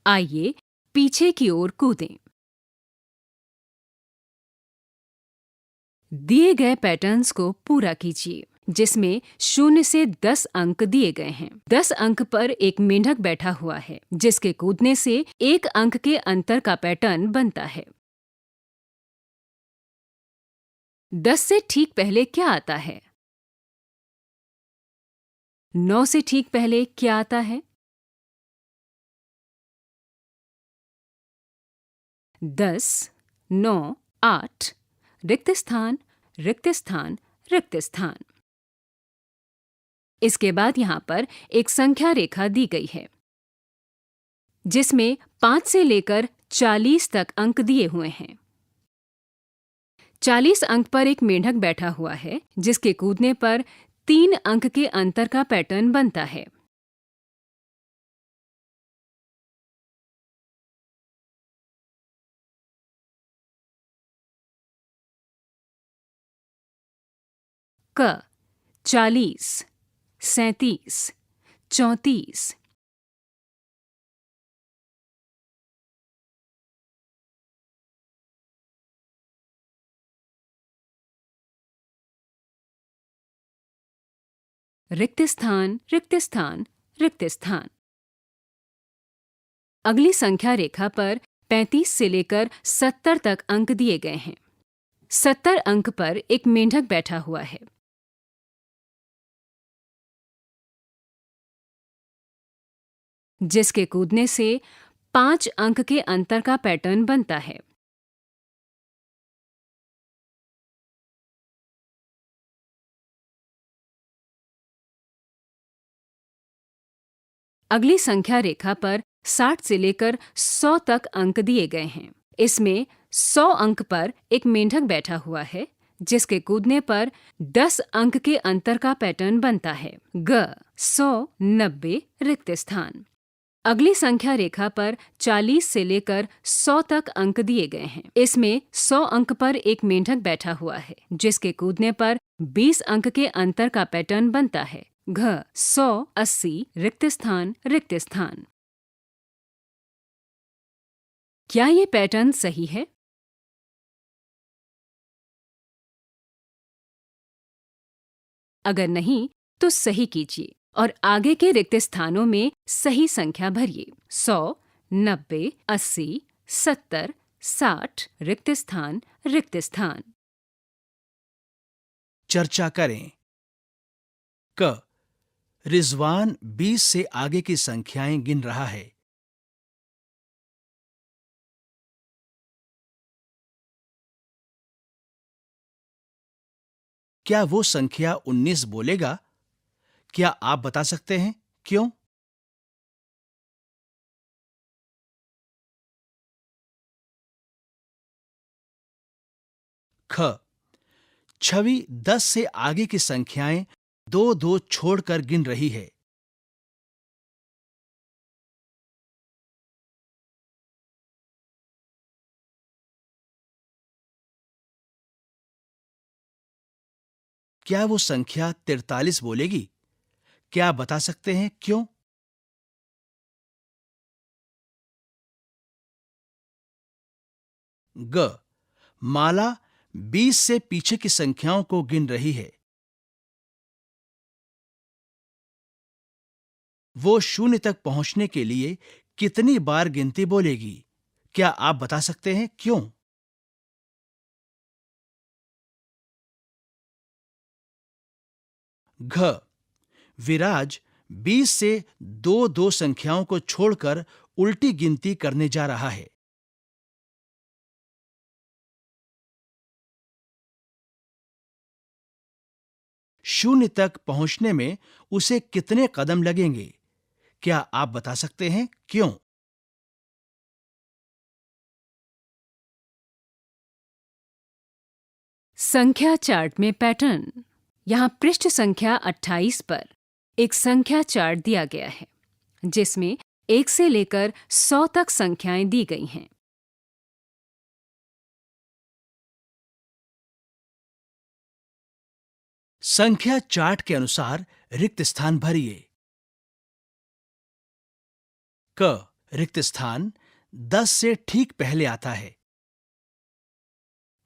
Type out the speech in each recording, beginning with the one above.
आइए पीछे की ओर कूदें। दिए गए पैटर्न्स को पूरा कीजिए जिसमें 0 से 10 अंक दिए गए हैं। 10 अंक पर एक मेंढक बैठा हुआ है जिसके कूदने से 1 अंक के अंतर का पैटर्न बनता है। 10 से ठीक पहले क्या आता है? 9 से ठीक पहले क्या आता है? 10, 9, 8, रिक्त स्थान, रिक्त स्थान, रिक्त स्थान। इसके बाद यहाँ पर एक संख्या रेखा दी गई है जिसमें 5 से लेकर 40 तक अंक दिए हुए हैं। 40 अंक पर एक मेंढक बैठा हुआ है जिसके कूदने पर 3 अंक के अंतर का पैटर्न बनता है। क 40, 37, 34। रिक्त स्थान, रिक्त स्थान, रिक्त स्थान। अगली संख्या रेखा पर 35 से लेकर 70 तक अंक दिए गए हैं। 70 अंक पर एक मेंढक बैठा हुआ है जिसके कूदने से 5 अंक के अंतर का पैटर्न बनता है। अगली संख्या रेखा पर 60 से लेकर 100 तक अंक दिए गए हैं। इसमें 100 अंक पर एक मेंढक बैठा हुआ है जिसके कूदने पर 10 अंक के अंतर का पैटर्न बनता है। ग 100, 90, रिक्त स्थान। अगली संख्या रेखा पर 40 से लेकर 100 तक अंक दिए गए हैं। इसमें 100 अंक पर एक मेंढक बैठा हुआ है जिसके कूदने पर 20 अंक के अंतर का पैटर्न बनता है। घ 100, 80, रिक्त स्थान, रिक्त स्थान। क्या ये पैटर्न सही है? अगर नहीं तो सही कीजिए और आगे के रिक्त स्थानों में सही संख्या भरिए। 100, 90, 80, 70, 60, रिक्त स्थान, रिक्त स्थान। चर्चा करें। क रिजवान 20 से आगे की संख्याएं गिन रहा है। क्या वो संख्या 19 बोलेगा? क्या आप बता सकते हैं क्यों? ख छवि 10 से आगे की संख्याएं 2-2 छोड़कर गिन रही है। क्या वो संख्या 43 बोलेगी? क्या आप बता सकते हैं क्यों? ग माला 20 से पीछे की संख्याओं को गिन रही है। वो 0 तक पहुंचने के लिए कितनी बार गिनती बोलेगी? क्या आप बता सकते हैं क्यों? घ विराज 20 से 2-2 संख्याओं को छोड़कर उल्टी गिनती करने जा रहा है। 0 तक पहुंचने में उसे कितने कदम लगेंगे? क्या आप बता सकते हैं क्यों? संख्या चार्ट में पैटर्न। यहाँ पृष्ठ संख्या 28 पर एक संख्या चार्ट दिया गया है जिसमें 1 से लेकर 100 तक संख्याएं दी गई हैं। संख्या चार्ट के अनुसार रिक्त स्थान भरिए। क रिक्त स्थान 10 से ठीक पहले आता है।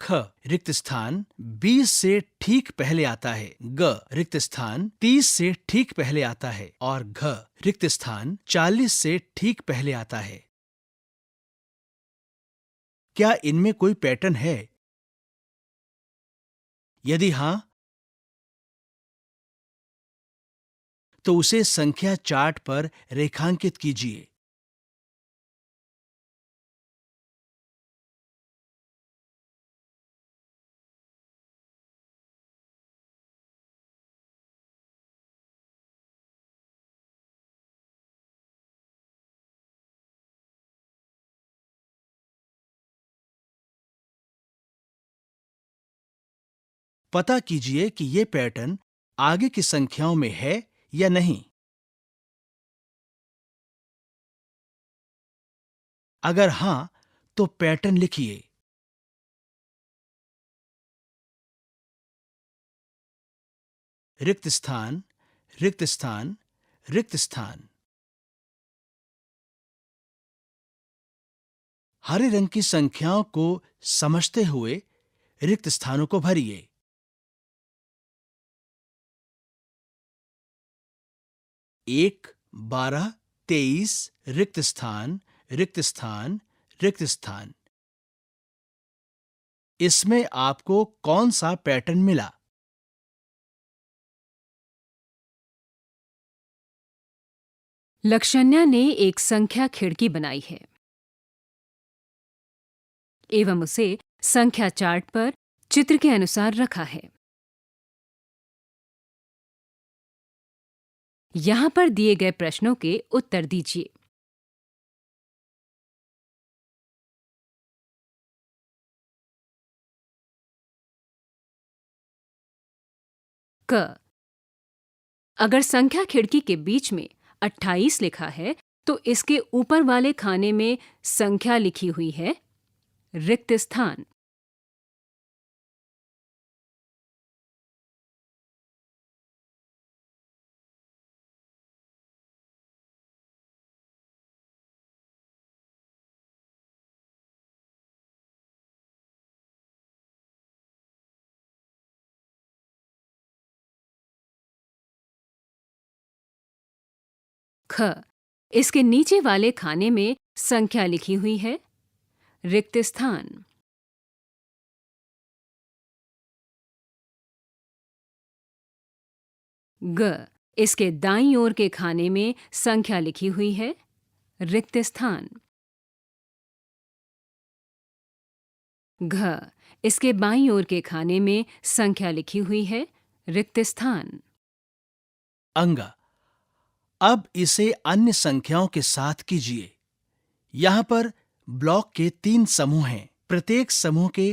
ख रिक्त स्थान 20 से ठीक पहले आता है। ग रिक्त स्थान 30 से ठीक पहले आता है। और घ रिक्त स्थान 40 से ठीक पहले आता है। क्या इनमें कोई पैटर्न है? यदि हां, तो उसे संख्या चार्ट पर रेखांकित कीजिए। पता कीजिए कि ये पैटर्न आगे की संख्याओं में है या नहीं। अगर हां, तो पैटर्न लिखिए। रिक्त स्थान, रिक्त स्थान, रिक्त स्थान। हरे रंग की संख्याओं को समझते हुए रिक्त स्थानों को भरिए। 1, 12, 23, रिक्त स्थान, रिक्त स्थान, रिक्त स्थान। इसमें आपको कौन सा पैटर्न मिला? लक्षण्या ने एक संख्या खिड़की बनाई है एवं उसे संख्या चार्ट पर चित्र के अनुसार रखा है। यहाँ पर दिए गए प्रश्नों के उत्तर दीजिए। क अगर संख्या खिड़की के बीच में 28 लिखा है तो इसके ऊपर वाले खाने में संख्या लिखी हुई है, रिक्त स्थान। ख इसके नीचे वाले खाने में संख्या लिखी हुई है, रिक्त स्थान। ग इसके दाईं ओर के खाने में संख्या लिखी हुई है, रिक्त स्थान। घ इसके बाईं ओर के खाने में संख्या लिखी हुई है, रिक्त स्थान। अंगा अब इसे अन्य संख्याओं के साथ कीजिए। यहां पर ब्लॉक के 3 समूह हैं। प्रत्येक समूह के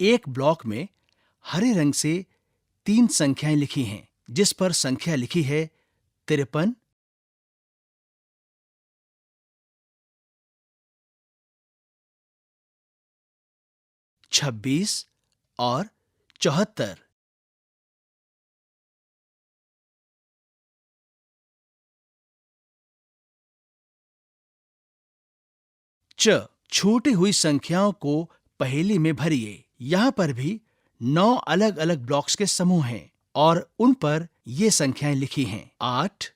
एक ब्लॉक में हरे रंग से 3 संख्याएं लिखी हैं, जिस पर संख्या लिखी है 53, 26 और 74। च छूटी हुई संख्याओं को पहेली में भरिए। यहां पर भी 9 अलग अलग ब्लॉक्स के समूह हैं और उन पर ये संख्याएं लिखी हैं: 8,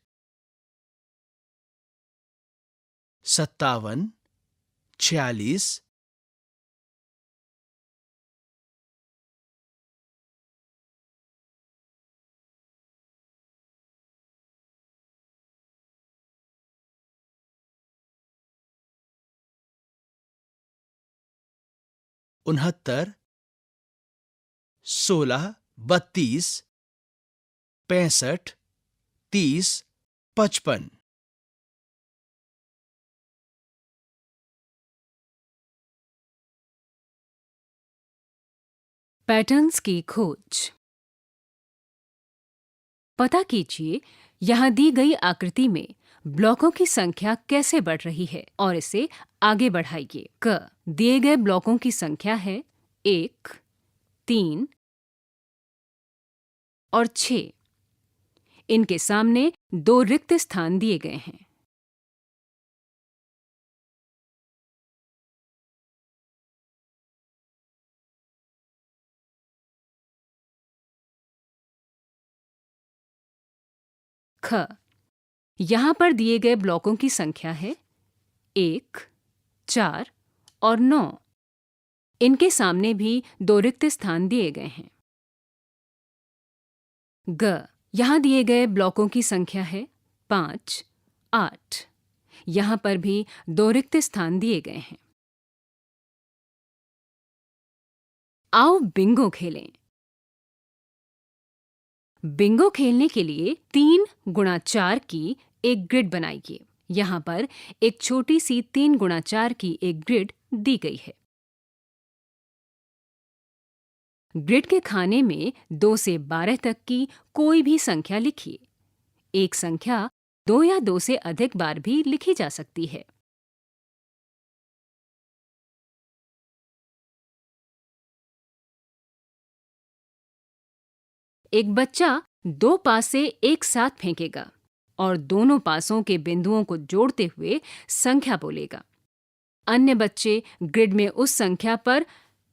57, 46, 69, 16, 32, 65, 30, 55। पैटर्न्स की खोज। पता कीजिए यहाँ दी गई आकृति में ब्लॉकों की संख्या कैसे बढ़ रही है और इसे आगे बढ़ाइए। क दिए गए ब्लॉकों की संख्या है 1, 3 और 6। इनके सामने 2 रिक्त स्थान दिए गए हैं। ख। यहाँ पर दिए गए ब्लॉकों की संख्या है 1, 4 और 9। इनके सामने भी 2 रिक्त स्थान दिए गए हैं। ग। यहाँ दिए गए ब्लॉकों की संख्या है 5, 8। यहाँ पर भी 2 रिक्त स्थान दिए गए हैं। आओ बिंगो खेलें। बिंगो खेलने के लिए 3 गुणा 4 की एक ग्रिड बनाइए। यहाँ पर एक छोटी सी 3 गुणा 4 की एक ग्रिड दी गई है। ग्रिड के खाने में 2 से 12 तक की कोई भी संख्या लिखिए। एक संख्या 2 या 2 से अधिक बार भी लिखी जा सकती है। एक बच्चा 2 पासे एक साथ फेंकेगा और दोनों पासों के बिंदुओं को जोड़ते हुए संख्या बोलेगा। अन्य बच्चे ग्रिड में उस संख्या पर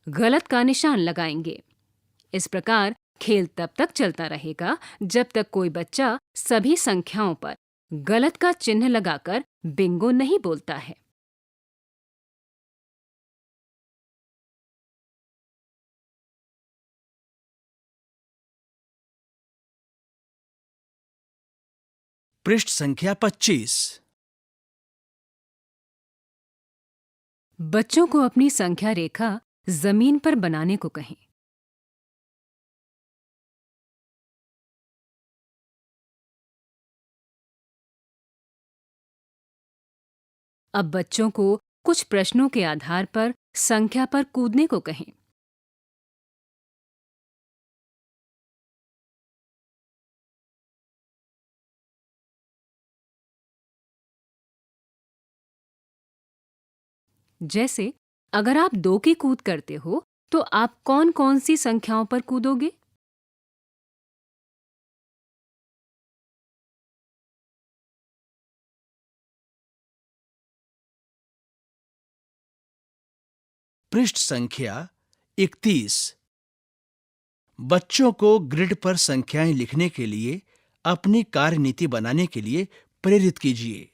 गलत का निशान लगाएंगे। इस प्रकार खेल तब तक चलता रहेगा जब तक कोई बच्चा सभी संख्याओं पर गलत का चिन्ह लगाकर बिंगो नहीं बोलता है। पृष्ठ संख्या 25। बच्चों को अपनी संख्या रेखा जमीन पर बनाने को कहें। अब बच्चों को कुछ प्रश्नों के आधार पर संख्या पर कूदने को कहें। जैसे अगर आप 2 की कूद करते हो तो आप कौन कौन सी संख्याओं पर कूदोगे? पृष्ठ संख्या 31। बच्चों को ग्रिड पर संख्याएं लिखने के लिए अपनी कार्यनीति बनाने के लिए प्रेरित कीजिए।